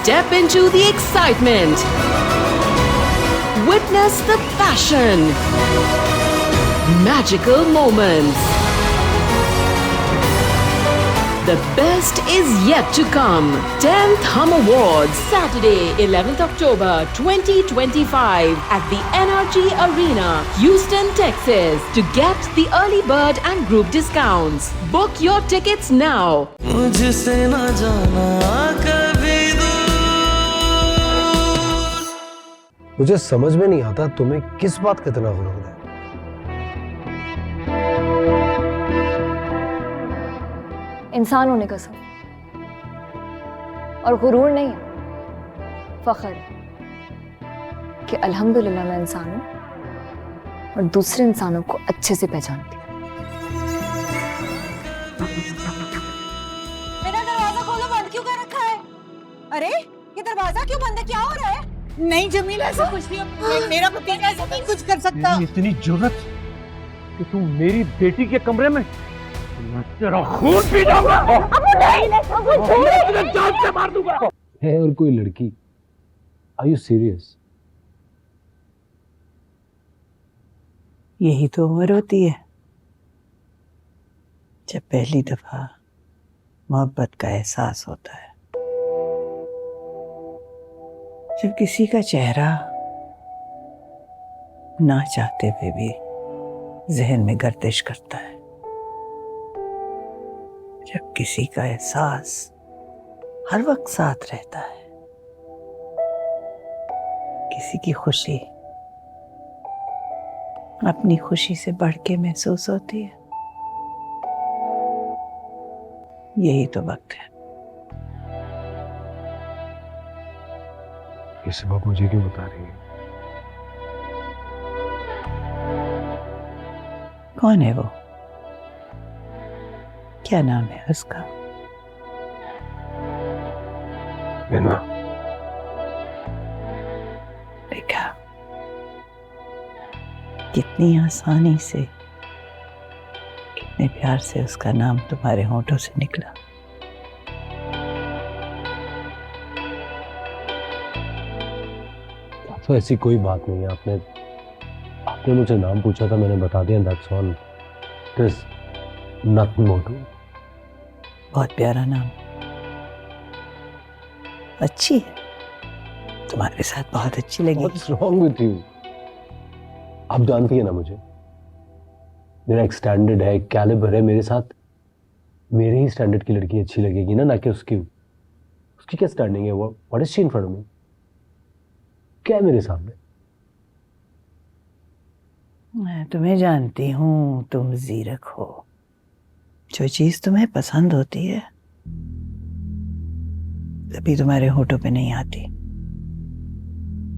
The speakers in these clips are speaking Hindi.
Step into the excitement. Witness the passion. Magical moments. The best is yet to come. 10th Hum Awards, Saturday, 11th October 2025 at the NRG Arena, Houston, Texas. To get the early bird and group discounts, book your tickets now. मुझसे न जाना कभी दूर। मुझे समझ में नहीं आता तुम्हें किस बात का इतना गुरूर है। इंसान होने का सब और गुरूर नहीं है, फख्र है कि अल्हम्दुलिल्लाह मैं इंसान हूं और दूसरे इंसानों को अच्छे से पहचानती हूं। मेरा दरवाजा खोलो, बंद क्यों कर रखा है? अरे ये दरवाजा क्यों बंद है? क्या हो रहा है? नहीं जमीला, ऐसा कुछ नहीं। मेरा भतीजा ऐसा नहीं कुछ कर सकता। इतनी जुर्रत कि तुम मेरी बेटी के कमरे में, मैं तेरा खून पी जाऊंगा। तुझे जान से मार दूंगा। है और कोई लड़की? Are you serious? यही तो उम्र होती है जब पहली दफा मोहब्बत का एहसास होता है, जब किसी का चेहरा ना चाहते हुए भी जहन में गर्दिश करता है, जब किसी का एहसास हर वक्त साथ रहता है, किसी की खुशी अपनी खुशी से बढ़ के महसूस होती है। यही तो वक्त है। ये सब आप मुझे क्यों बता रही हैं? कौन है वो? क्या नाम है उसका? मीना। देखा कितनी आसानी से, कितने प्यार से उसका नाम तुम्हारे होंठों से निकला। तो ऐसी कोई बात नहीं है। आपने मुझे नाम पूछा था, मैंने बता दिया। That's all. There's nothing more to it. बहुत प्यारा नाम, अच्छी है, तुम्हारे साथ बहुत अच्छी लगी। What's wrong with you? आप जानती है ना मुझे, मेरा एक स्टैंडर्ड है, एक कैलिबर है। मेरे साथ मेरे ही स्टैंडर्ड की लड़की अच्छी लगेगी ना कि उसकी क्या स्टैंडिंग है? वो what is she in front of me? क्या है मेरे सामने? मैं तुम्हें जानती हूँ, तुम ज़ीरक हो। जो चीज तुम्हें पसंद होती है कभी तुम्हारे होठों पे नहीं आती।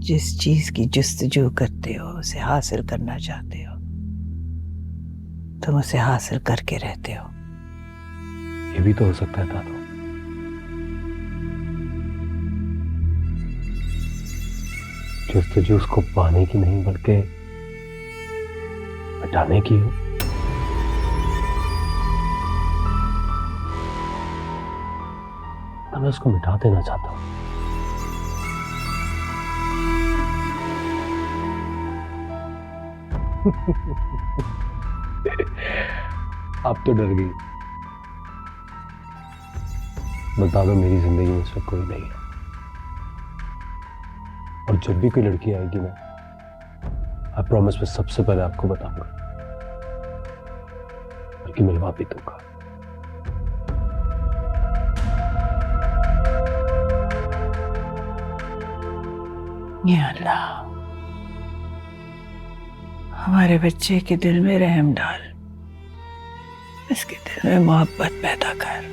जिस चीज की जुस्तजू करते हो, उसे हासिल करना चाहते हो, तुम उसे हासिल करके रहते हो। ये भी तो हो सकता है दादू। जुस्तजू उसको पाने की नहीं बल्कि हटाने की हो। मैं उसको मिटा देना चाहता हूं। अब तो डर गई। बता दो, मेरी जिंदगी में इसमें कोई नहीं है। और जब भी कोई लड़की आएगी ना, आई प्रॉमिस मैं सबसे पहले आपको बताऊंगा, बल्कि मिलवा भी दूंगा। या अल्लाह, हमारे बच्चे के दिल में रहम डाल, इसके दिल में मोहब्बत पैदा कर,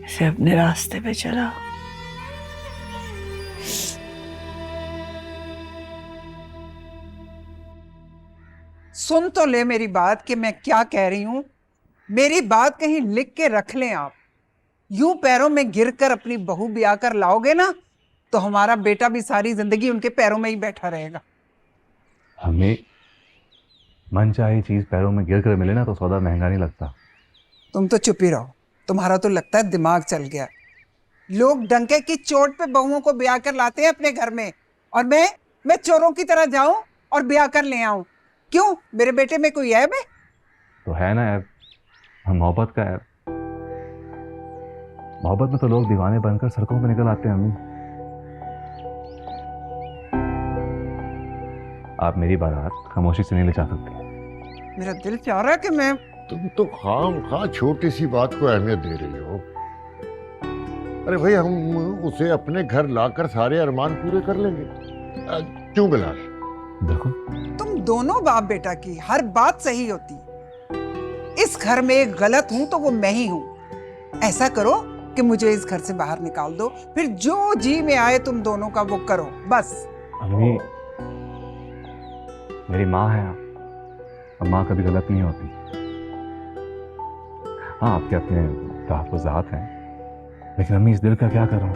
इसे अपने रास्ते पे चला। सुन तो ले मेरी बात कि मैं क्या कह रही हूं। मेरी बात कहीं लिख के रख लें आप। यूं पैरों में गिरकर अपनी बहू ब्याह कर लाओगे ना, तो हमारा बेटा भी सारी जिंदगी उनके पैरों में ही बैठा रहेगा। हमें मन चाहे चीज पैरों में गिर कर मिले ना, तो सौदा महंगा नहीं लगता। तुम तो चुप ही रहो, तुम्हारा तो लगता है दिमाग चल गया। लोग डंके की चोट पे बहुओं को ब्याह कर लाते हैं अपने घर में, और मैं चोरों की तरह जाऊं और ब्याह कर ले आऊं? क्यों, मेरे बेटे में कोई ऐब है? तो है ना ऐब, हम मोहब्बत का ऐब। मोहब्बत में तो लोग दीवाने बनकर सड़कों पर निकल आते हैं अम्मी। आप मेरी बारात खामोशी से नहीं ले जा सकती। मेरा दिल चाह रहा है कि मैं तुम तो खाम छोटी सी बात को अहमियत दे रही हो। अरे भाई, हम उसे अपने घर लाकर सारे अरमान पूरे कर लेंगे। क्यों बिलाल? देखो, तुम दोनों बाप बेटा की हर बात सही होती है। इस घर में एक गलत हूं तो वो मैं ही हूं। ऐसा करो कि मुझे इस घर से बाहर निकाल दो, फिर जो जी में आए तुम दोनों का वो करो, बस। अम्मी, मेरी माँ है आप, और माँ कभी गलत नहीं होती। हाँ, आपके अपने तहफ़्फ़ुज़ात हैं, लेकिन अम्मी इस दिल का क्या करूं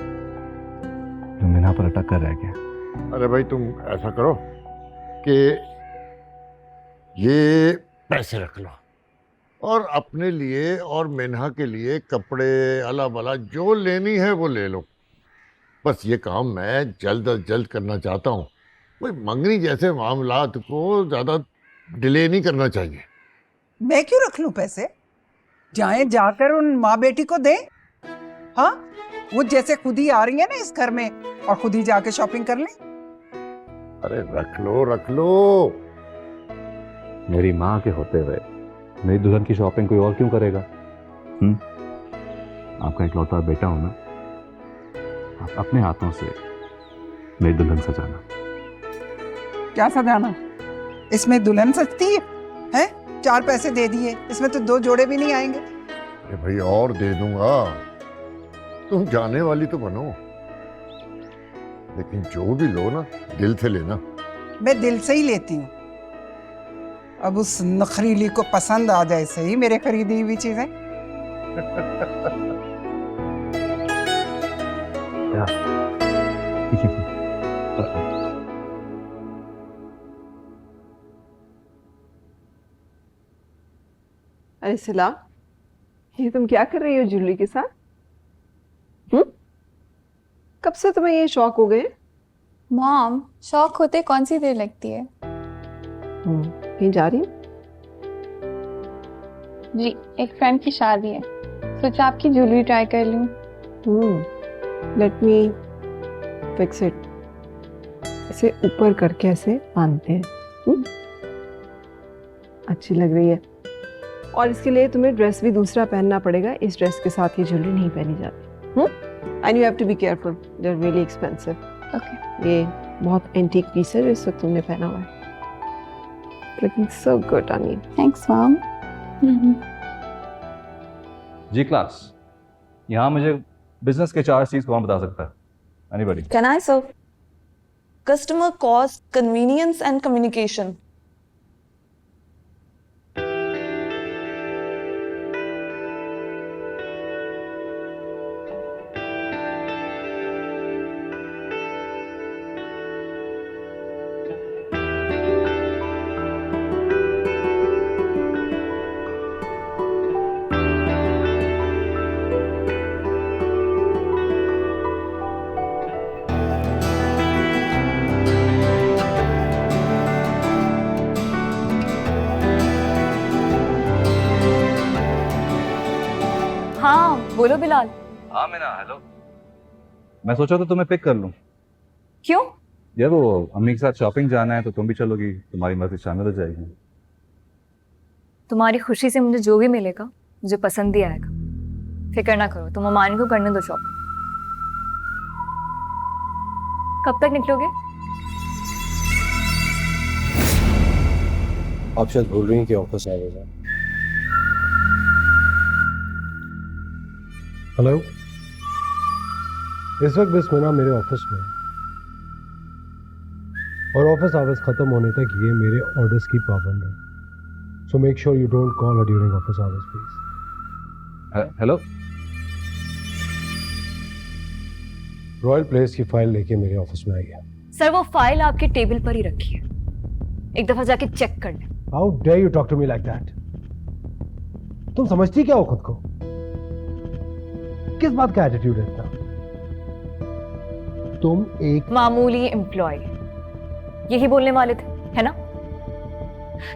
जो मीना पर अटक कर रह गया। अरे भाई, तुम ऐसा करो कि ये पैसे रख लो और अपने लिए और मिन्हा के लिए कपड़े अला बला जो लेनी है वो ले लो। बस ये काम मैं जल्द अज जल्द करना चाहता हूँ। कोई मंगनी जैसे मामलात को ज़्यादा डिले नहीं करना चाहिए। मैं क्यों रख लूं पैसे? जाएं, जाकर उन माँ बेटी को दें। हाँ, वो जैसे खुद ही आ रही है ना इस घर में, और खुद ही जाके शॉपिंग कर लें। अरे रख लो रख लो। मेरी माँ के होते हुए मेरी दुल्हन की शॉपिंग कोई और क्यों करेगा? आपका इकलौता बेटा हूं ना, आप अपने हाथों से मेरी दुल्हन सजाना। क्या सजाना? इसमें दुल्हन सजती है? हैं? 4 पैसे दे दिए, इसमें तो 2 जोड़े भी नहीं आएंगे। अरे भाई, और दे दूंगा, तुम जाने वाली तो बनो। लेकिन जो भी लो ना, दिल से लेना। मैं दिल से ही लेती हूँ। अब उस नखरीली को पसंद आ जाए सही मेरे खरीदी हुई चीजें। अरे सिला, ये तुम क्या कर रही हो ज्वेलरी के साथ? कब से तुम्हें ये शौक हो गए? मॉम, शौक होते कौन सी देर लगती है? कहीं जा रही हो? जी, एक फ्रेंड की शादी है, सोचा आपकी ज्वेलरी ट्राई कर लूं। Let me fix it. इसे ऊपर करके ऐसे बांधते हैं। अच्छी लग रही है। और इसके लिए तुम्हें ड्रेस भी दूसरा पहनना पड़ेगा। इस ड्रेस के साथ ये ज्वेलरी नहीं पहनी जाती। And you have to be careful, they are really expensive. Okay. ये बहुत एंटीक पीस है जो इस वक्त तुमने पहना हुआ है। Looking so good on you. Thanks mom. जी क्लास, यहाँ मुझे बिजनेस के 4 चीज कौन बता सकता है? Anybody? Can I serve? Customer cost, convenience and communication. हाँ बोलो बिलाल। हाँ मीना, हेलो। मैं सोचा तो तुम्हें पिक कर लूं। क्यों? यार वो अम्मी के साथ शॉपिंग जाना है तो तुम भी चलोगी, तुम्हारी मर्जी शामिल हो जाएगी। तुम्हारी खुशी से मुझे जो भी मिलेगा मुझे पसंद ही आएगा। फिक्र ना करो, तुम अमानी को करने दो शॉपिंग। कब तक निकलोगे? आप शायद भूल रही हैं कि ऑफिस आ गया। हेलो, इस वक्त बस मीना मेरे ऑफिस में है और ऑफिस आवर्स खत्म होने तक ये मेरे ऑर्डर्स की पाबंद है। So make sure you don't call her during office hours please. Hello, royal place की फाइल लेके मेरे ऑफिस में आई है। सर वो फाइल आपके टेबल पर ही रखी है, एक दफा जाके चेक कर लें। How dare you talk to me like that? तुम समझती क्या हो खुद को? किस बात का एटीट्यूड है इतना? तुम एक मामूली एम्प्लॉय, यही बोलने वाले थे, है ना?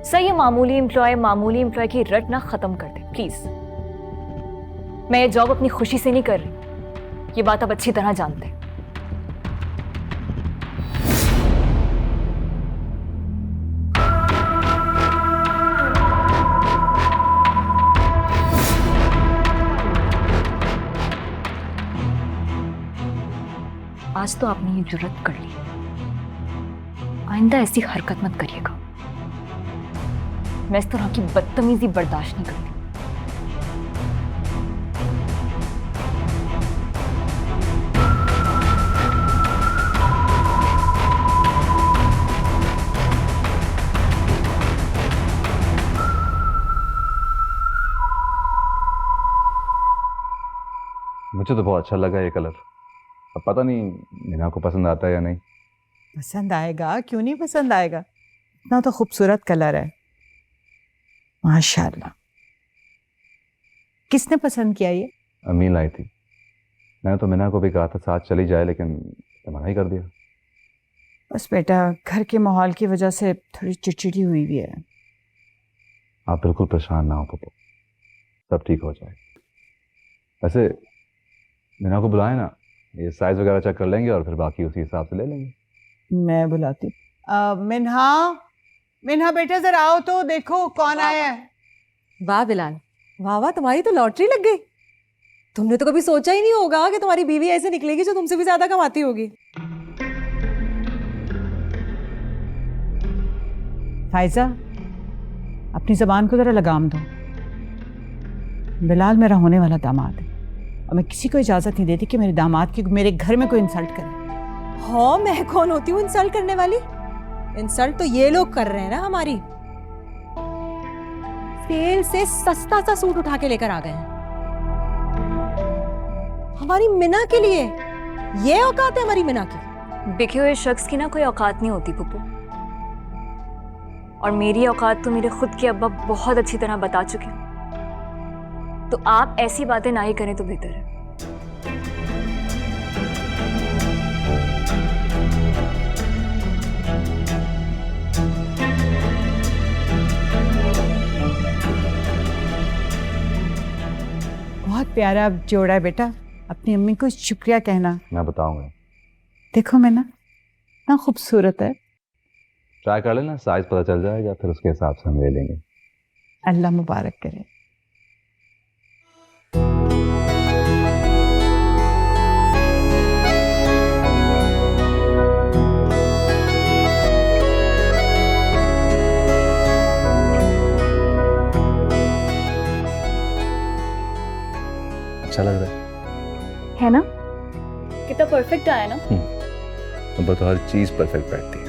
सही है, मामूली एम्प्लॉय की रट ना खत्म कर दे प्लीज। मैं ये जॉब अपनी खुशी से नहीं कर रही, ये बात आप अच्छी तरह जानते हैं। आज तो आपने ये जुर्रत कर ली, आइंदा ऐसी हरकत मत करिएगा। मैं इस तरह की बदतमीजी बर्दाश्त नहीं करती। मुझे तो बहुत अच्छा लगा ये कलर। अब पता नहीं मीना को पसंद आता है या नहीं। पसंद आएगा, क्यों नहीं पसंद आएगा? इतना तो खूबसूरत कलर है, माशाल्लाह। किसने पसंद किया ये? अमीन लाई थी। मैंने तो मीना को भी कहा था साथ चली जाए, लेकिन मना ही कर दिया। बस बेटा, घर के माहौल की वजह से थोड़ी चिड़चिड़ी हुई भी है। आप बिल्कुल परेशान ना हो पप्पू, सब ठीक हो जाए। वैसे मीना को बुलाए ना, ये साइज वगैरह चेक कर लेंगे और फिर बाकी उसी हिसाब से ले लेंगे। मैं बुलाती। मिन्हा बेटा जरा आओ तो देखो कौन आया है। वाह बिलाल, वाह वाह, तुम्हारी तो लॉटरी लग गई। तुमने तो कभी सोचा ही नहीं होगा कि तुम्हारी बीवी ऐसे निकलेगी जो तुमसे भी ज्यादा कमाती होगी। फायजा, अपनी जबान को जरा लगाम दो। बिलाल मेरा होने वाला दामाद है और मैं किसी को इजाजत नहीं देती कि मेरे दामाद की मेरे घर में कोई इंसल्ट करे। हाँ, मैं कौन होती हूँ इंसल्ट करने वाली? इंसल्ट तो ये लोग कर रहे हैं ना हमारी। सेल से सस्ता सा सूट उठा के लेकर आ गए हैं हमारी मिना के लिए। ये औकात है हमारी मिना की? बिके हुए शख्स की ना कोई औकात नहीं होती पुप्पू, और मेरी औकात तो मेरे खुद के अब्बा बहुत अच्छी तरह बता चुके हैं। तो आप ऐसी बातें ना ही करें तो बेहतर है। बहुत प्यारा जोड़ा है बेटा, अपनी अम्मी को शुक्रिया कहना। मैं बताऊंगा। देखो मैं ना, इतना खूबसूरत है। ट्राई कर लेना, साइज पता चल जाएगा, फिर उसके हिसाब से हम ले लेंगे। अल्लाह मुबारक करे। अच्छा लग रहा है ना? कितना परफेक्ट आया ना? अब तो हर चीज परफेक्ट बैठती है,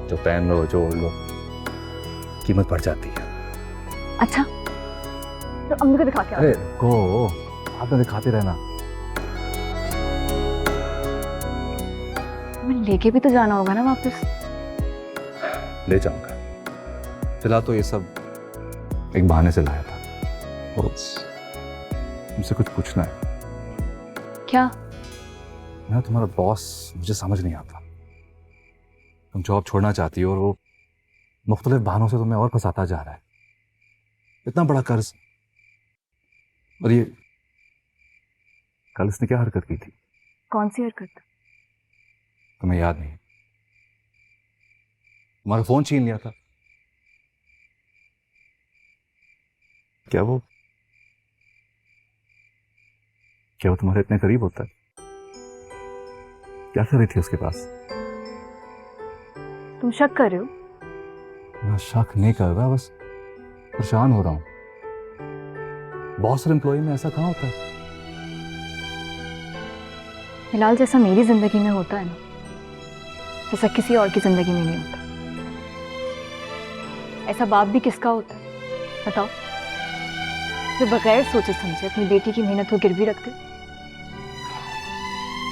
जो पहन लो जो ओढ़ लो कीमत बढ़ जाती है। अच्छा, तो अम्मी को दिखा के आओ। अरे को आप में दिखाते रहना। मैं लेके भी तो जाना होगा ना वापस। ले जाऊंगा, फिलहाल तो ये सब एक बहाने से लाया था। और तुमसे कुछ पूछना है। क्या? मैं तुम्हारा बॉस मुझे समझ नहीं आता। तुम जॉब छोड़ना चाहती हो और वो मुख्तलिफ बहानों से तुम्हें और फंसाता जा रहा है। इतना बड़ा कर्ज, और ये कल इसने क्या हरकत की थी? कौन सी हरकत? तुम्हें याद नहीं? तुम्हारा फोन छीन लिया था। क्या वो तुम्हारे इतने करीब होता है? क्या कर रही थी उसके पास? तुम शक कर रहे हो? मैं शक नहीं कर रहा, बस परेशान हो रहा हूं। बॉस और एम्प्लॉय में ऐसा कहाँ होता है? फिलहाल जैसा मेरी जिंदगी में होता है ना, वैसा किसी और की जिंदगी में नहीं होता। ऐसा बाप भी किसका होता है बताओ, जो बगैर सोचे समझे अपनी बेटी की मेहनत को गिरवी रख दे।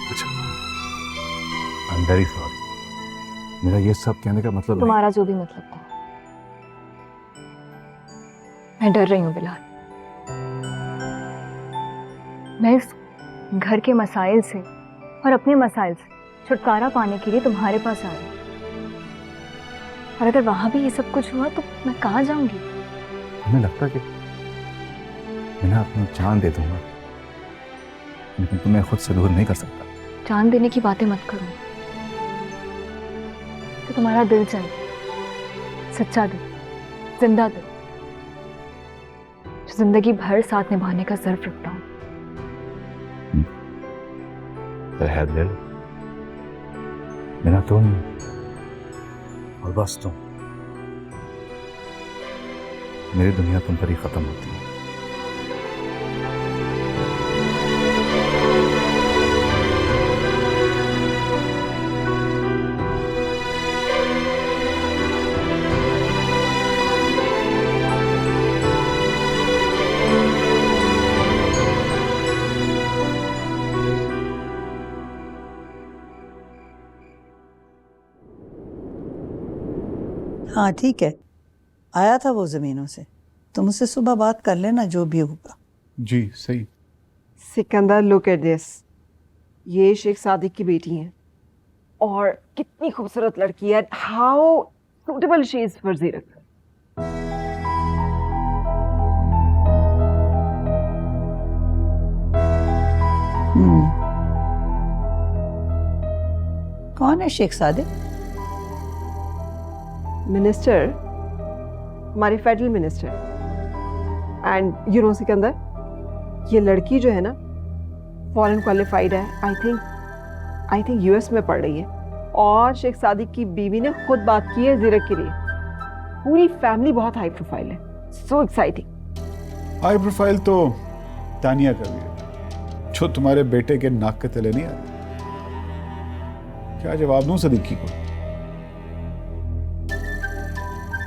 अच्छा, आई एम वेरी सॉरी। मेरा ये सब कहने का मतलब तुम्हारा जो भी मतलब था, मैं डर रही हूँ बिलाल। मैं इस घर के मसाइल से और अपने मसाइल से छुटकारा पाने के लिए तुम्हारे पास आ रही हूँ। और अगर वहां भी ये सब कुछ हुआ तो मैं कहाँ जाऊंगी? हमें लगता कि मैं अपनी जान दे दूंगा, लेकिन तुम्हें खुद से दूर नहीं कर सकता। जान देने की बातें मत करो, तो तुम्हारा दिल चाहिए, सच्चा दिल, जिंदा दिल, जो जिंदगी भर साथ निभाने का ज़र्फ रखता हूँ। तो है दिल, मेरा तुम और बस तुम, मेरी दुनिया तुम पर ही खत्म होती है। हाँ ठीक है, आया था वो ज़मीनों से, तुम उससे सुबह बात कर लेना जो भी होगा। जी सही। सिकंदर, लुक एट दिस, ये शेख सादिक की बेटी है और कितनी खूबसूरत लड़की है। How suitable she is for Zirak. कौन है शेख सादिक? मिनिस्टर, हमारे federal minister. And you know Sikandar, ये लड़की जो है ना फॉरेन क्वालिफाइड है, आई थिंक यूएस में पढ़ रही है। और शेख सादिक की बीवी ने खुद बात की है ज़ीरक के लिए। पूरी फैमिली बहुत हाई प्रोफाइल है। So exciting. हाई प्रोफाइल तो तानिया का भी है, जो तुम्हारे बेटे के नाक के तले नहीं आती। क्या जवाब दूं सदीकी को?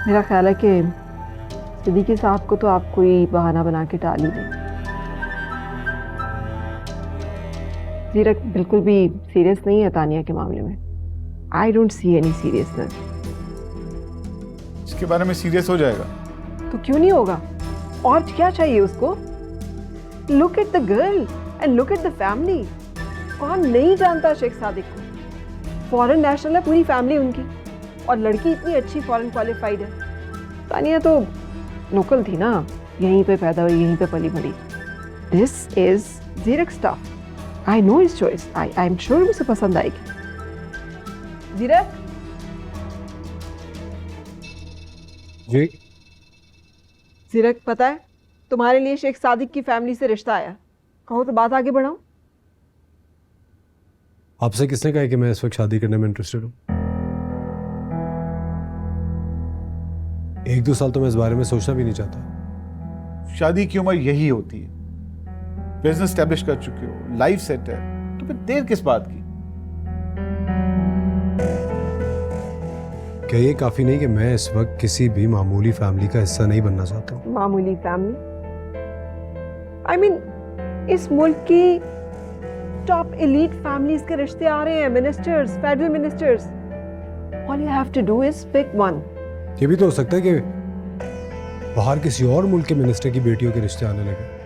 मेरा ख्याल है कि सिद्दीकी साहब को तो आप कोई बहाना बना के टाल ही दें। ज़ीरक बिल्कुल भी सीरियस नहीं है तानिया के मामले में। I don't see any seriousness. इसके बारे में सीरियस हो जाएगा तो क्यों नहीं होगा? और क्या चाहिए उसको? Look at the girl and look at the family. कौन नहीं जानता शेख सादिक को? फॉरेन नेशनल है पूरी फैमिली उनकी, और लड़की इतनी अच्छी फॉरेन क्वालिफाइड है। तानिया तो लोकल थी ना, यहीं पे पैदा हुई, यहीं पे पली बड़ी। दिस इज ज़ीरक stuff. I know his choice. I am sure मुझे पसंद आएगी। ज़ीरक जी। ज़ीरक, पता है तुम्हारे लिए शेख सादिक की फैमिली से रिश्ता आया। कहो तो बात आगे बढ़ाऊं। आपसे किसने कहा कि मैं इस वक्त शादी करने में इंटरेस्टेड हूँ? 1-2 साल तो मैं इस बारे में सोचना भी नहीं चाहता। शादी की उम्र यही होती है। बिजनेस स्टैब्लिश कर चुके हो, लाइफ सेट है, तो फिर देर किस बात की? क्या ये काफी नहीं कि मैं इस वक्त किसी भी मामूली फैमिली का हिस्सा नहीं बनना चाहता हूँ? मामूली फैमिली? आई मीन इस मुल्क की टॉप एलीट फैमिलीज के रिश्ते आ रहे हैं। Ministers, federal ministers. All you have to do is pick one. ये भी तो हो सकता है कि बाहर किसी और मुल्क के मिनिस्टर की बेटियों के रिश्ते आने लगे।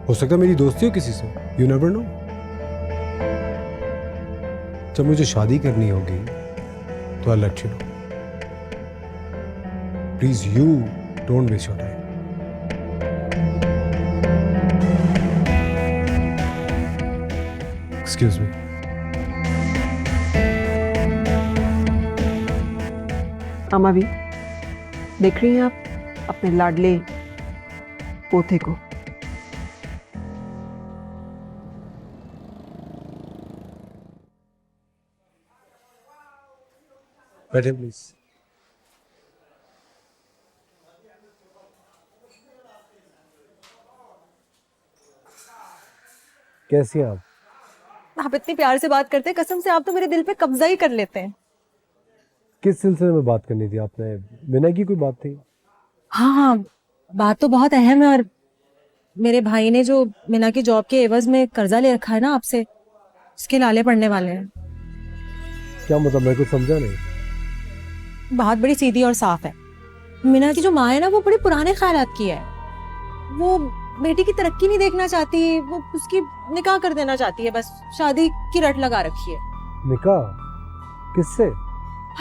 हो सकता है मेरी दोस्ती हो किसी से। You never know. जब मुझे शादी करनी होगी तो I let you know. Please you don't waste your time. Excuse me. अम्मा भी देख रही हैं आप अपने लाडले पोते को? बैठे प्लीज। कैसी हैं आप? आप इतनी प्यार से बात करते हैं, कसम से आप तो मेरे दिल पे कब्जा ही कर लेते हैं। किस सिलसिले में बात करनी थी आपने? बिना की कोई बात थी? हाँ, बात तो बहुत अहम है। और मेरे भाई ने जो मीना की जॉब के एवज में कर्जा ले रखा है ना आपसे, उसके लाले पड़ने वाले हैं। क्या मतलब? मैं कुछ समझा नहीं। बात बड़ी सीधी और साफ है। मीना की जो माँ है ना, वो बड़े पुराने ख्यालात की है। वो बेटी की तरक्की नहीं देखना चाहती, वो उसकी निकाह कर देना चाहती है, बस शादी की रट लगा रखी है। निकाह किससे?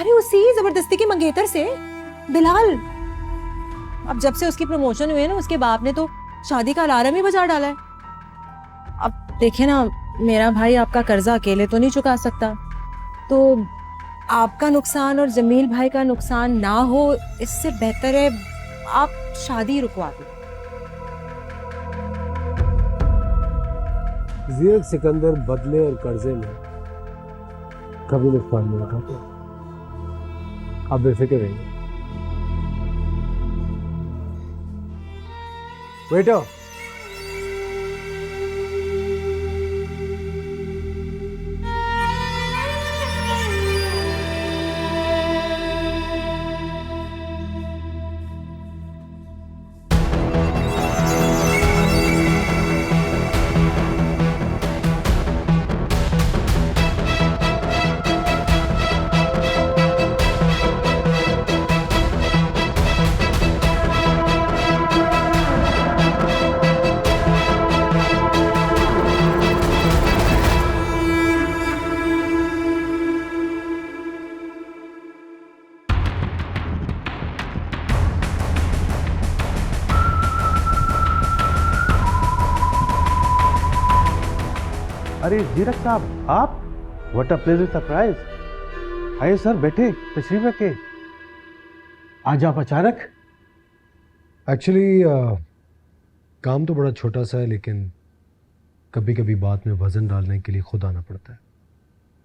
अरे उसी जबरदस्ती के मंगेतर से, बिलाल। अब जब से उसकी प्रमोशन हुई है ना, उसके बाप ने तो शादी का अलार्म ही बजा डाला है। अब देखे ना, मेरा भाई आपका कर्जा अकेले तो नहीं चुका सकता, तो आपका नुकसान और जमील भाई का नुकसान ना हो, इससे बेहतर है आप शादी रुकवा दो। ज़ीरक सिकंदर बदले और कर्जे में कभी नुकसान नहीं उठाते। आप बेफिक्र रहिए। बेटा, अरे जीरक साहब, आप? What a pleasant surprise. आइए सर, बैठे, तशरीफ रखे। आज आप अचानक? एक्चुअली काम तो बड़ा छोटा सा है, लेकिन कभी कभी बात में वजन डालने के लिए खुद आना पड़ता है।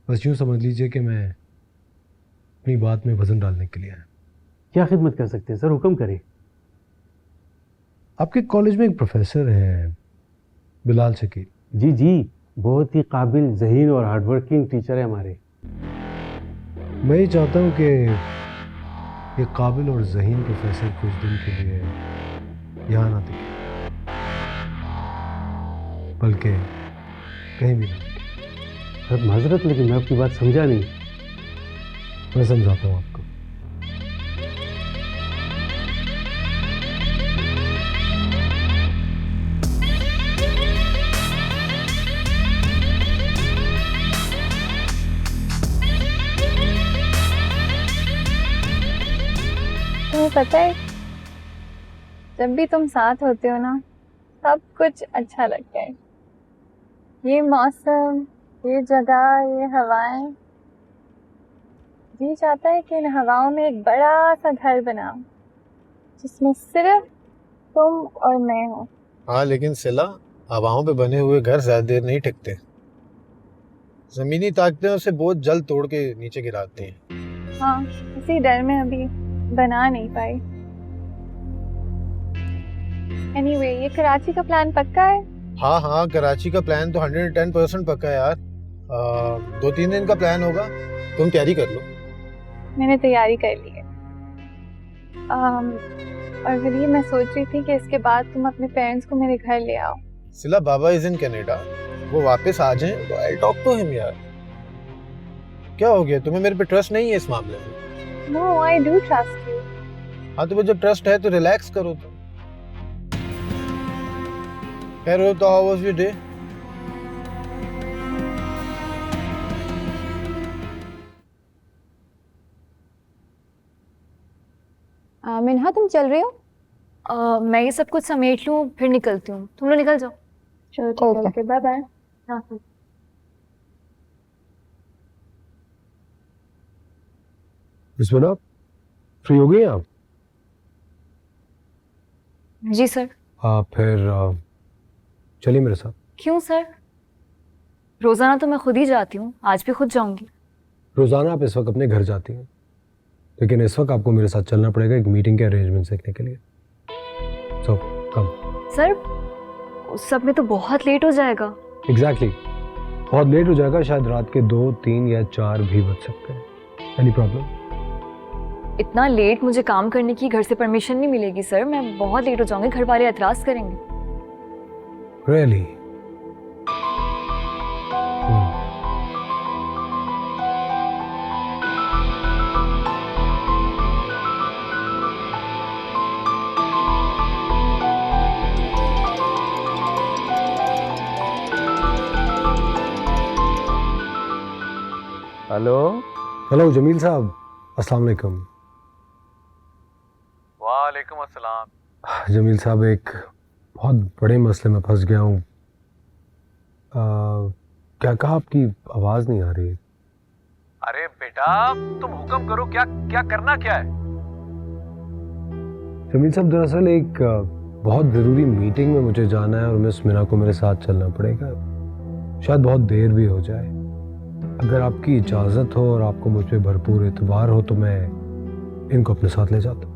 बस यूँ समझ लीजिए कि मैं अपनी बात में वजन डालने के लिए आया। क्या खिदमत कर सकते हैं सर, हुक्म करें। आपके कॉलेज में एक प्रोफेसर हैं, बिलाल शकील। जी जी, बहुत ही काबिल, ज़हीन और हार्डवर्किंग टीचर है हमारे। मैं ये चाहता हूँ कि ये काबिल और ज़हीन प्रोफेसर कुछ दिन के लिए यहाँ ना दिखे, बल्कि कहीं भी ना दिखे। सर माजरत, लेकिन मैं आपकी बात समझा नहीं। मैं समझाता हूँ आपको। तुम्हें पता है, जब भी तुम साथ होते हो ना, सब कुछ अच्छा लगता है। ये मौसम, ये जगह, ये हवाएं। जी चाहता है कि इन हवाओं में एक बड़ा सा घर बनाऊं, जिसमें सिर्फ तुम और मैं हो। हाँ, लेकिन सिला, हवाओं पे बने हुए घर ज्यादा देर नहीं टिकते। जमीनी ताकतें उसे बहुत जल्द तोड़ के नीचे गिराती हैं। हाँ, इसी डर में अभी बना नहीं पाई। एनीवे, ये कराची का प्लान पक्का है? हाँ हाँ, कराची का प्लान तो 110% पक्का है यार। 2-3 दिन का प्लान होगा, तुम तैयारी कर लो। मैंने तैयारी कर ली है। और फिर ये मैं सोच रही थी कि इसके बाद तुम अपने पेरेंट्स को मेरे घर ले आओ। सिला, बाबा इज इन कनाडा, वो वापस आ जाएं तो आई टॉक टू हिम यार। क्या हो गया, तुम्हें मेरे पे ट्रस्ट नहीं है इस मामले में? No, I do trust you. हाँ, तो जब ट्रस्ट है तो रिलैक्स करो। तो खैर हो, तो हाउ वाज योर डे? मिन्हा, तुम चल रही हो? मैं ये सब कुछ समेट लूँ, फिर निकलती हूँ। तुम लोग निकल जाओ। चलो, ओके, बाय बाय। बिस्मिल्लाह, फ्री हो गई आप? जी सर। फिर चलिए मेरे साथ। क्यों सर? रोजाना तो मैं खुद ही जाती हूँ, आज भी खुद जाऊंगी। रोजाना आप इस वक्त अपने घर जाती हैं, लेकिन इस वक्त आपको मेरे साथ चलना पड़ेगा एक मीटिंग के अरेंजमेंट देखने के लिए। सो कम। सर, उस सब में तो बहुत लेट हो जाएगा। एग्जैक्टली, बहुत लेट हो जाएगा। शायद रात के 2, 3 या 4 भी बज सकते हैं। Any problem? इतना लेट मुझे काम करने की घर से परमिशन नहीं मिलेगी सर। मैं बहुत लेट हो जाऊंगी, घर वाले एतराज करेंगे। Really? हेलो हेलो जमील साहब, अस्सलाम वालेकुम। वालेकुम अस्सलाम। जमील साहब, एक बहुत बड़े मसले में फंस गया हूँ। क्या कहा? आपकी आवाज़ नहीं आ रही। अरे बेटा तुम हुक्म करो, क्या क्या करना क्या है? जमील साहब, दरअसल एक बहुत ज़रूरी मीटिंग में मुझे जाना है और मिस मीना को मेरे साथ चलना पड़ेगा। शायद बहुत देर भी हो जाए। अगर आपकी इजाज़त हो और आपको मुझ पर भरपूर एतबार हो तो मैं इनको अपने साथ ले जाता हूँ।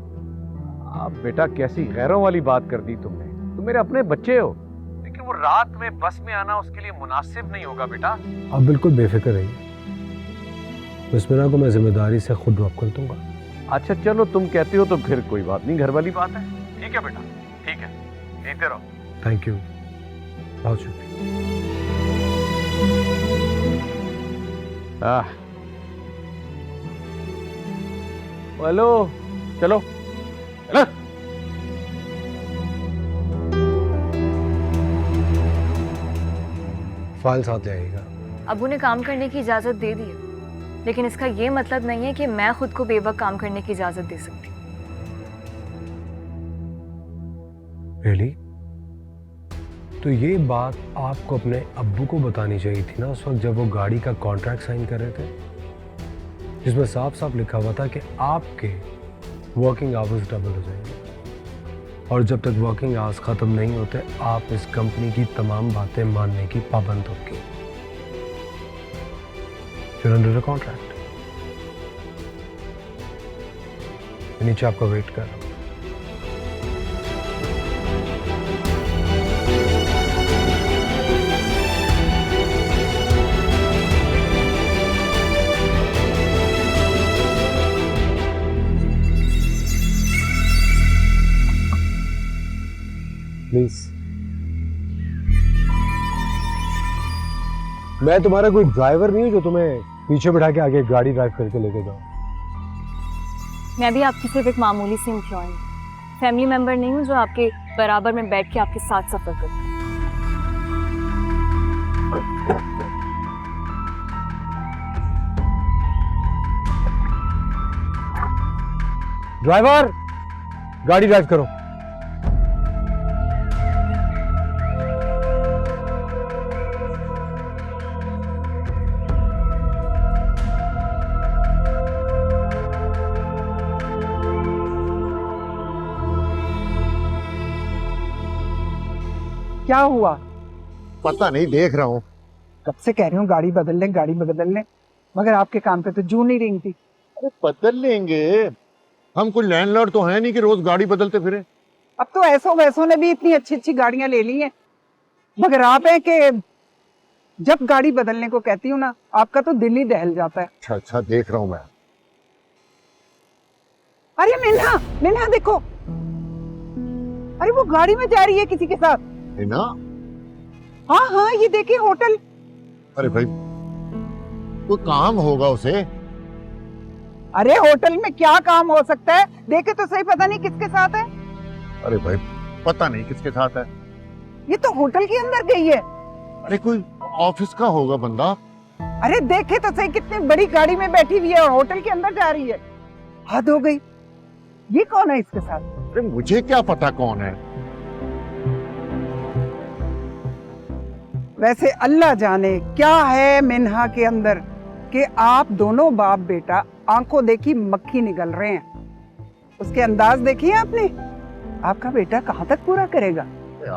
आप बेटा कैसी गैरों वाली बात कर दी तुमने। तुम मेरे अपने बच्चे हो। लेकिन वो रात में बस में आना उसके लिए मुनासिब नहीं होगा बेटा। आप बिल्कुल बेफिक्र रहिए, मिस मीना को मैं जिम्मेदारी से खुद ड्रॉप कर दूंगा। अच्छा चलो, तुम कहती हो तो फिर कोई बात नहीं, घर वाली बात है। ठीक है बेटा, ठीक है, जीते रहो। थैंक यू, बहुत शुक्रिया। हेलो, चलो चलो। फाइल साथ ले आइएगा। अबू ने काम करने की इजाज़त दे दी है, लेकिन इसका ये मतलब नहीं है कि मैं खुद को बेवक्त काम करने की इजाज़त दे सकती। Really? तो ये बात आपको अपने अब्बू को बतानी चाहिए थी ना, उस वक्त जब वो गाड़ी का कॉन्ट्रैक्ट साइन कर रहे थे, जिसमें साफ साफ लिखा हुआ था कि आपके वर्किंग आवर्स डबल हो जाएंगे और जब तक वर्किंग आवर्स खत्म नहीं होते आप इस कंपनी की तमाम बातें मानने की पाबंद होगी। You're under a contract। नीचे आपका वेट कर रहा हूं। प्लीज, मैं तुम्हारा कोई ड्राइवर नहीं हूं जो तुम्हें पीछे बैठा के आगे गाड़ी ड्राइव करके लेके जाऊं। मैं भी आपकी सिर्फ एक मामूली सी एम्प्लॉय हूँ, फैमिली मेंबर नहीं हूँ जो आपके बराबर में बैठ के आपके साथ सफर करूँ। ड्राइवर, गाड़ी ड्राइव करो। क्या हुआ? पता नहीं, देख रहा हूँ। कब से कह रही हूँ गाड़ी बदल लें, गाड़ी बदल लें, मगर आपके कान पे तो जू नहीं रिंगती। अरे बदल लेंगे, हम कोई लैंडलॉर्ड तो है नहीं कि रोज गाड़ी बदलते फिरे। अब तो ऐसो वैसों ने भी इतनी अच्छी अच्छी गाड़ियां ले ली हैं, मगर आप है कि जब गाड़ी बदलने को कहती हूँ ना, आपका तो दिल ही दहल जाता है। अच्छा अच्छा, देख रहा हूँ मैं। अरे मिन्हा, मिन्हा देखो, अरे वो गाड़ी में जा रही है किसी के साथ। ना? हाँ हाँ, ये देखिए होटल। अरे भाई, कोई काम होगा उसे। अरे होटल में क्या काम हो सकता है, देखे तो सही, पता नहीं किसके साथ है। अरे भाई, पता नहीं किसके साथ है। ये तो होटल के अंदर गई है। अरे कोई ऑफिस का होगा बंदा। अरे देखे तो सही, कितनी बड़ी गाड़ी में बैठी हुई है और होटल के अंदर जा रही है। हद हो गई। ये कौन है इसके साथ? अरे मुझे क्या पता कौन है। वैसे अल्लाह जाने क्या है मिन्हा के अंदर कि आप दोनों बाप बेटा आंखों देखी मक्खी निगल रहे हैं। उसके अंदाज देखिए आपने। आपका बेटा कहाँ तक पूरा करेगा?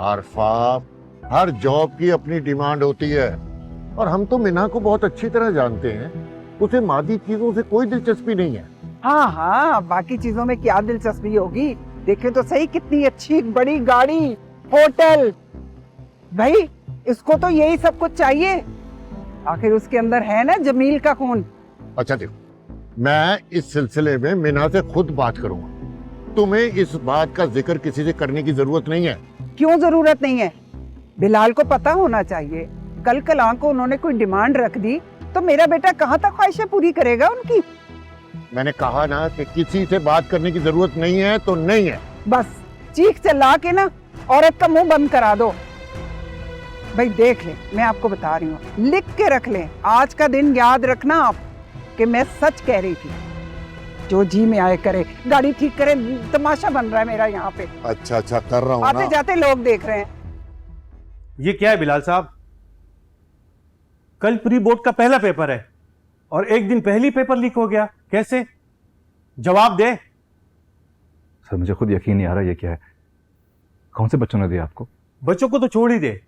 आरफा, हर जॉब की अपनी डिमांड होती है और हम तो मिन्हा को बहुत अच्छी तरह जानते हैं। उसे मादी चीजों से कोई दिलचस्पी नहीं है। हाँ हाँ, बाकी चीजों में क्या दिलचस्पी होगी। देखे तो सही, कितनी अच्छी बड़ी गाड़ी, होटल। भाई इसको तो यही सब कुछ चाहिए। आखिर उसके अंदर है ना जमील का खून। अच्छा देखो, मैं इस सिलसिले में मिन्हा से खुद बात करूंगा। तुम्हें इस बात का जिक्र किसी से करने की जरूरत नहीं है। क्यों जरूरत नहीं है? बिलाल को पता होना चाहिए। कल कल को उन्होंने कोई डिमांड रख दी तो मेरा बेटा कहाँ तक ख्वाहिशें पूरी करेगा उनकी। मैंने कहा ना कि किसी से बात करने की जरूरत नहीं है तो नहीं है। बस चीख चिल्ला के ना औरत का मुंह बंद करा दो। भाई देख ले, मैं आपको बता रही हूँ, लिख के रख ले। आज का दिन याद रखना आप कि मैं सच कह रही थी। जो जी में आए करे, गाड़ी ठीक करे, तमाशा बन रहा है मेरा यहाँ पे। अच्छा अच्छा कर रहा हूँ ना। आते जाते लोग देख रहे हैं। ये क्या है बिलाल साहब? कल प्री बोर्ड का पहला पेपर है और एक दिन पहले ही पेपर लीक हो गया, कैसे? जवाब दे। सर मुझे खुद यकीन नहीं आ रहा ये क्या है। कौन से बच्चों ने दिया आपको? बच्चों को तो छोड़ ही दे,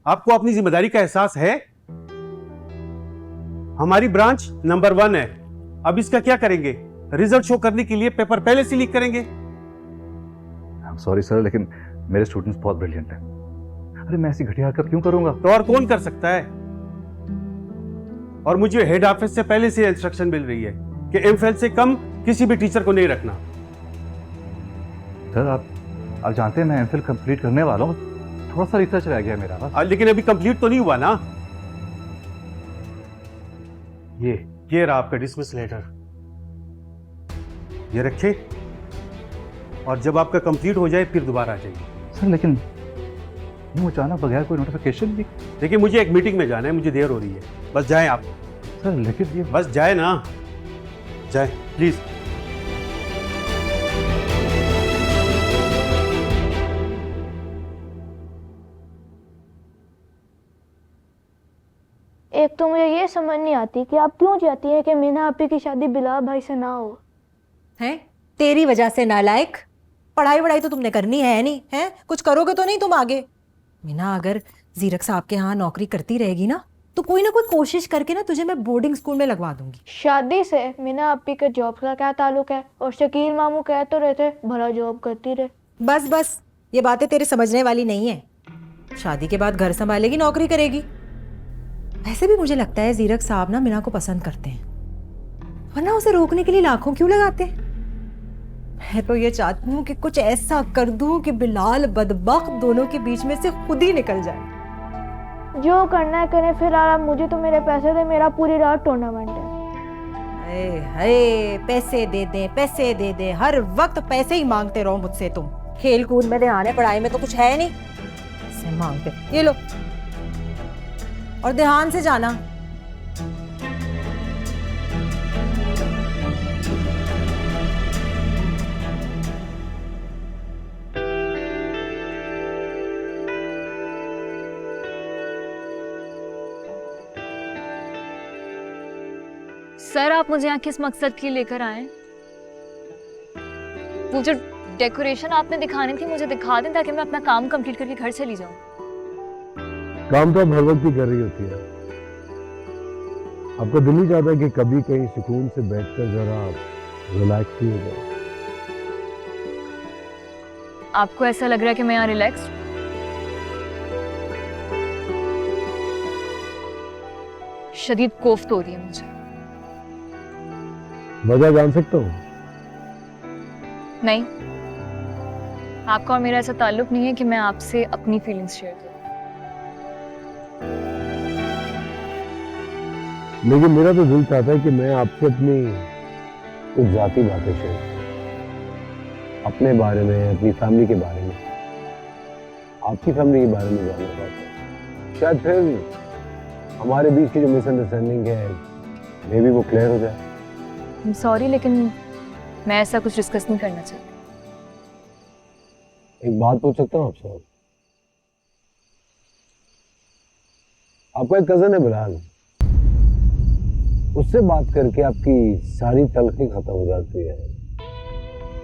आपको अपनी जिम्मेदारी का एहसास है? हमारी ब्रांच नंबर 1 है, अब इसका क्या करेंगे? रिजल्ट शो करने के लिए पेपर पहले से लीक करेंगे? सॉरी सर, लेकिन मेरे स्टूडेंट्स बहुत ब्रिलियंट हैं। अरे मैं ऐसी घटिया हरकत क्यों करूंगा? तो और कौन कर सकता है? और मुझे हेड ऑफिस से पहले से इंस्ट्रक्शन मिल रही है कि एमफिल से कम किसी भी टीचर को नहीं रखना। सर आप जानते हैं मैं एमफिल कंप्लीट करने वाला हूँ, थोड़ा सा रिसर्च रह गया मेरा बस। लेकिन अभी कंप्लीट तो नहीं हुआ ना। ये रहा आपका डिसमिस लेटर, ये रखे और जब आपका कंप्लीट हो जाए फिर दोबारा आ जाइए। सर लेकिन यूं अचानक बगैर कोई नोटिफिकेशन भी? देखिए मुझे एक मीटिंग में जाना है, मुझे देर हो रही है, बस जाएं आप। सर लेकिन ये बस जाए ना, जाए प्लीज। एक तो मुझे ये समझ नहीं आती कि आप क्यों चाहती हैं कि मीना आपी की शादी बिलाल भाई से ना हो। हैं? तेरी वजह से नालायक। पढ़ाई तो तुमने करनी है नहीं, हैं? कुछ करोगे तो नहीं तुम आगे। मीना अगर जीरक साहब के यहाँ नौकरी करती रहेगी ना तो कोई ना कोई कोशिश करके ना तुझे मैं बोर्डिंग स्कूल में लगवा दूंगी। शादी से मीना आपी के जॉब का क्या ताल्लुक है? और शकील मामू कह तो रहे थे भला जॉब करती रहे। बस ये बातें तेरे समझने वाली नहीं है। शादी के बाद घर संभालेगी, नौकरी करेगी। वैसे भी मुझे लगता है जीरक साहब ना मीना को पसंद करते हैं, वरना उसे रोकने के लिए लाखों क्यों लगाते हैं। मैं तो ये चाहती हूँ कि कुछ ऐसा कर दूं कि बिलाल बदबख्त दोनों के बीच में से खुद ही निकल जाए। जो करना है करें, फिलहाल मुझे तो मेरे पैसे दे, मेरा पूरी रात टूर्नामेंट है। हाय पैसे दे दे, हर वक्त पैसे ही मांगते रहो मुझसे तुम। खेल कूद में ध्यान है, पढ़ाई में तो कुछ है नहीं, पैसे मांगते। ये लो, और ध्यान से जाना। सर आप मुझे यहाँ किस मकसद के लिए लेकर आए? वो जो डेकोरेशन आपने दिखानी थी मुझे दिखा दें ताकि मैं अपना काम कंप्लीट करके घर चली जाऊं। काम तो आप हर वक्त ही कर रही होती है, आपका दिल ही चाहता है कि कभी कहीं सुकून से बैठकर जरा रिलैक्स ही हो जाए। आपको ऐसा लग रहा है कि मैं यहाँ रिलैक्स? शदीद कोफ्त हो रही है मुझे। वजह जान सकता हूँ? नहीं, आपका और मेरा ऐसा ताल्लुक नहीं है कि मैं आपसे अपनी फीलिंग्स शेयर करूं। लेकिन मेरा तो दिल चाहता है कि मैं आपसे अपनी कुछ जाती बातें शेयर करूं, अपने बारे में, अपनी फैमिली के बारे में, आपकी फैमिली के बारे में जानना चाहता हूं। शायद फिर हमारे बीच की जो मिसअंडरस्टैंडिंग है मे भी वो क्लियर हो जाए। सॉरी लेकिन मैं ऐसा कुछ डिस्कस नहीं करना चाहती। एक बात पूछ सकता हूँ आपसे? आपका एक कजन है बिलाल, उससे बात करके आपकी सारी तलखी खत्म हो जाती है।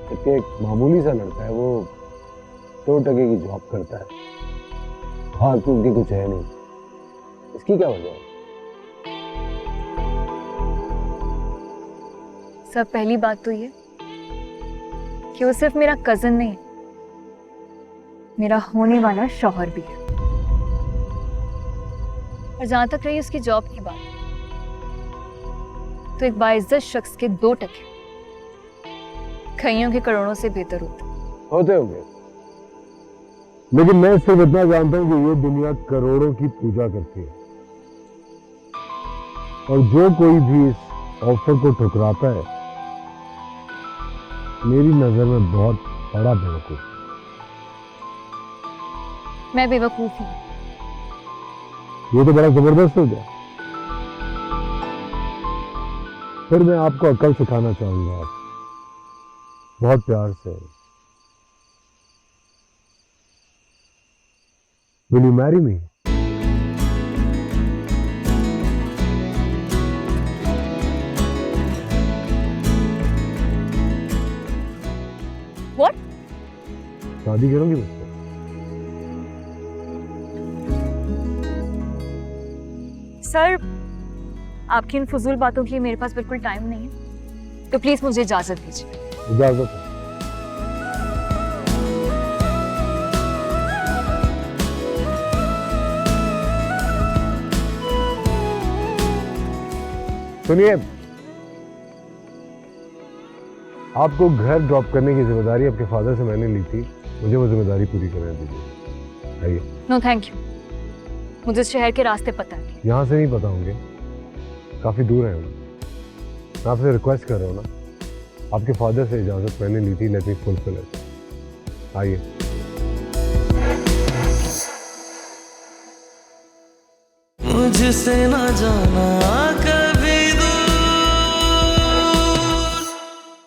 जबकि एक मामूली सा लड़का है, वो 2 टके की जॉब करता है, हाँ तो उनकी कुछ है नहीं, इसकी क्या वजह है? सर पहली बात तो ये कि वो सिर्फ मेरा कजन नहीं, मेरा होने वाला शौहर भी है। और जहां तक रही उसकी जॉब की बात, तो एक बाइज्जत शख्स के 2 टके कईयों के करोड़ों से बेहतर होते होंगे। लेकिन मैं सिर्फ इतना जानता हूं कि ये दुनिया करोड़ों की पूजा करती है, और जो कोई भी इस ऑफर को ठुकराता है मेरी नजर में बहुत बड़ा बेवकूफ। मैं बेवकूफ हूं? ये तो बड़ा जबरदस्त हो गया। फिर मैं आपको अक्ल सिखाना चाहूंगा, बहुत प्यार से। Will you marry me? What? शादी करोगी मुझसे? सर, आपकी इन फजूल बातों के लिए मेरे पास बिल्कुल टाइम नहीं है, तो प्लीज मुझे इजाजत दीजिए। इजाजत है। सुनिए, आपको घर ड्रॉप करने की जिम्मेदारी आपके फादर से मैंने ली थी, मुझे वो जिम्मेदारी पूरी करने दीजिए। आइए। नो थैंक यू, मुझे इस शहर के रास्ते पता है। यहाँ से नहीं पता होंगे, काफी दूर है। मैं आपसे रिक्वेस्ट कर रहा हूँ ना, आपके फादर से इजाजत मैंने ली थी, लेट मी फुलफिल इट। आइए। मुझसे ना जाना